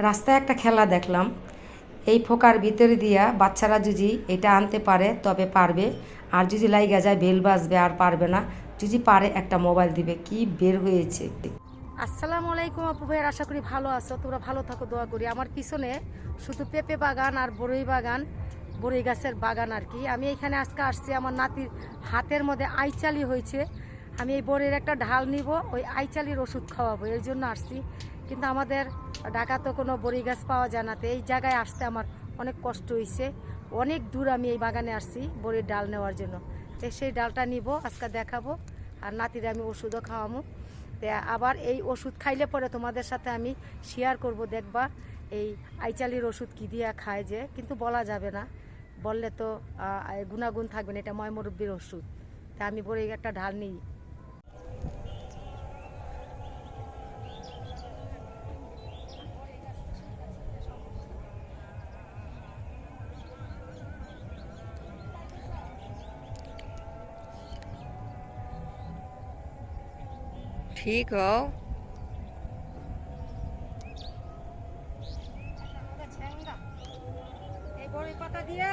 রাস্তায় একটা খেলা দেখলাম, এই ফোকার ভিতরে দিয়া বাচ্চারা যদি এটা আনতে পারে তবে পারবে, আর যদি লাইগা যায় বেল বাজবে আর পারবে না, যদি পারে একটা মোবাইল দিবে। কি বের হয়েছে। আসসালামু আলাইকুম আপু ভাইয়ের, আশা করি ভালো আছো, তোমরা ভালো থাকো, দোয়া করি। আমার পিছনে শুধু পেঁপে বাগান আর বড়ই বাগান, বড়ই গাছের বাগান আর কি। আমি এখানে আজকে আসছি, আমার নাতির হাতের মধ্যে আইচালি হয়েছে। আমি এই বড়ির একটা ঢাল নিব, ওই আইচালির ওষুধ খাওয়াবো, এর জন্য আসছি। কিন্তু আমাদের ঢাকা তো কোনো বড়ি গাছ পাওয়া যায় না, তো এই জায়গায় আসতে আমার অনেক কষ্ট হয়েছে। অনেক দূর আমি এই বাগানে আসছি বড়ির ডাল নেওয়ার জন্য। তো সেই ডালটা নিব, আজকে দেখাবো, আর নাতির আমি ওষুধও খাওয়াবো। আবার এই ওষুধ খাইলে পরে তোমাদের সাথে আমি শেয়ার করব, দেখবা এই আইচালির ওষুধ কি দিয়া খায় যে, কিন্তু বলা যাবে না, বললে তো গুণাগুণ থাকবে না, এটা ময়মুরব্বির ওষুধ। তা আমি বড়ি একটা ঢাল নিই। ठीक हो। এই বড়ি পাতা দিয়ে,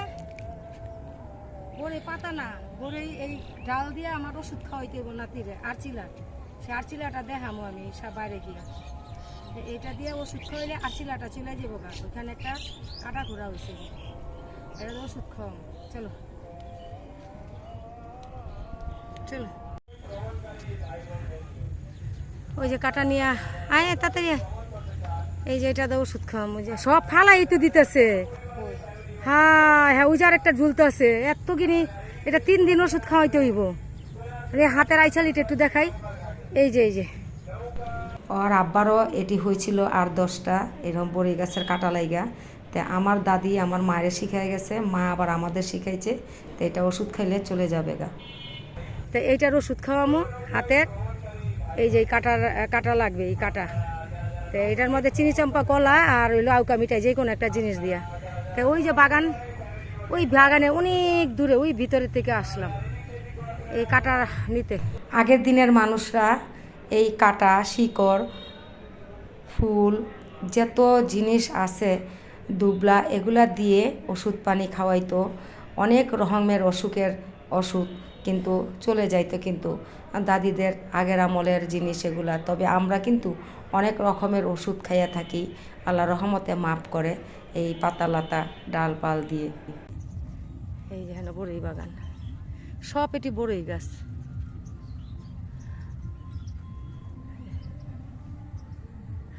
বড়ি পাতা না, বড়ি এই ডাল দিয়ে আমার ওষুধ খাওয়াইতে হইব নাতিরে, আরচিলা। সে আরচিলাটা দেখামো আমি বাইরে গিয়ে। এইটা দিয়ে ওষুধ খাওয়াইলে আরচিলাটা চলে যাবো গাছ। ওখানে একটা কাটা ঘোরা হয়েছে, এটা ওষুধ খাওয়াম। চলো চলো, ওই যে কাটা নিয়ে আয় তাড়াতাড়ি। এই যে এটা দিয়ে ওষুধ খাওয়াম, ওই যে সব ফালাই তো দিতেছে। হ্যাঁ হ্যাঁ, ওই যে আরেকটা ঝুলতেছে এত কিনি। এটা 3 দিন ওষুধ খাওয়াইতে হইব। রে হাতের আইচালিটা একটু দেখাই। এই যে ওর আব্বারও এটি হয়েছিল আর 10টা এরকম বড়ি গাছের কাটা লাইগা। তো আমার দাদি আমার মায়ের শিখাই গেছে, মা আবার আমাদের শিখাইছে। তো এটা ওষুধ খাইলে চলে যাবে গা। তো এইটার ওষুধ খাওয়ামো হাতের। এই যে কাটা লাগবে, এই কাটা। তো এটার মধ্যে চিনি চাম্পা, কলা আর হইলো আউকা মিঠাই, যে কোনো একটা জিনিস দিয়া। তো ওই যে বাগান, ওই বাগানে অনেক দূরে, ওই ভিতরের থেকে আসলাম এই কাটা নিতে। আগের দিনের মানুষরা এই কাটা, শিকড়, ফুল, যত জিনিস আছে, দুবলা, এগুলা দিয়ে ওষুধ পানি খাওয়াইতো। অনেক রকমের অসুখের ওষুধ কিন্তু চলে যাইতো, কিন্তু দাদিদের আগের আমলের জিনিস এগুলা। তবে আমরা কিন্তু অনেক রকমের ওষুধ খাইয়া থাকি, আল্লাহ রহমতে মাফ করে এই পাতা লাতা ডাল পাল দিয়ে। এই যে হ্যাঁ বড়ই বাগান, সব এটি বড়ই গাছ।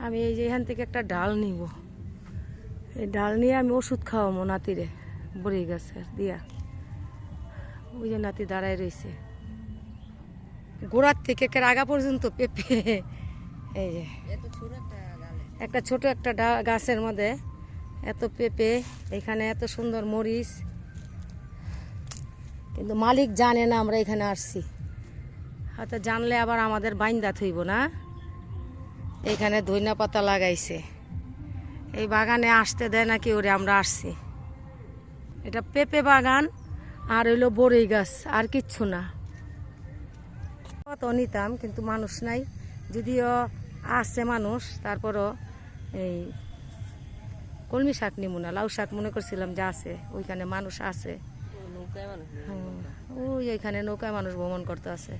আমি এই যে এখান থেকে একটা ডাল নিব, এই ডাল নিয়ে আমি ওষুধ খাওয়াবো নাতিরে বড়ই গাছের দিয়া। ওই যে নাতি দাঁড়ায় রয়েছে, গোড়ার থেকে আগা পর্যন্ত পেঁপে। এই যে একটা ছোট একটা গাছের মধ্যে এত পেঁপে, এখানে এত সুন্দর মরিচ। কিন্তু মালিক জানে না আমরা এখানে আসছি, হয়তো জানলে আবার আমাদের বাইন্দা থইব না। এখানে ধইনা পাতা লাগাইছে, এই বাগানে আসতে দেয় নাকি ওরে, আমরা আসছি। এটা পেঁপে বাগান আর হইলো বড়ই গাছ, আর কিচ্ছু না। কত নিতাম, কিন্তু মানুষ নাই, যদিও আছে মানুষ, তারপরও এই কলমি শাক নিব না, লাউ শাক মনে করছিলাম যে আছে, ওইখানে মানুষ আছে। ওই এখানে নৌকায় মানুষ ভ্রমণ করতে আছে।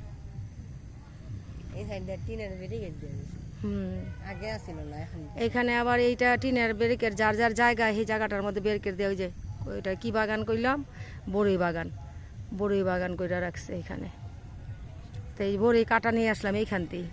এখানে আবার এইটা টিনের ব্যারিকেড, যার যার জায়গায় সেই জায়গাটার মধ্যে ব্যারিকেড দেওয়া, ওই যে ওইটা কি বাগান কইলাম, বড়ই বাগান। বড়ই বাগান কইরা রাখছে এখানে। তো এই বড়ই কাটা নিয়ে আসলাম এইখানতেই।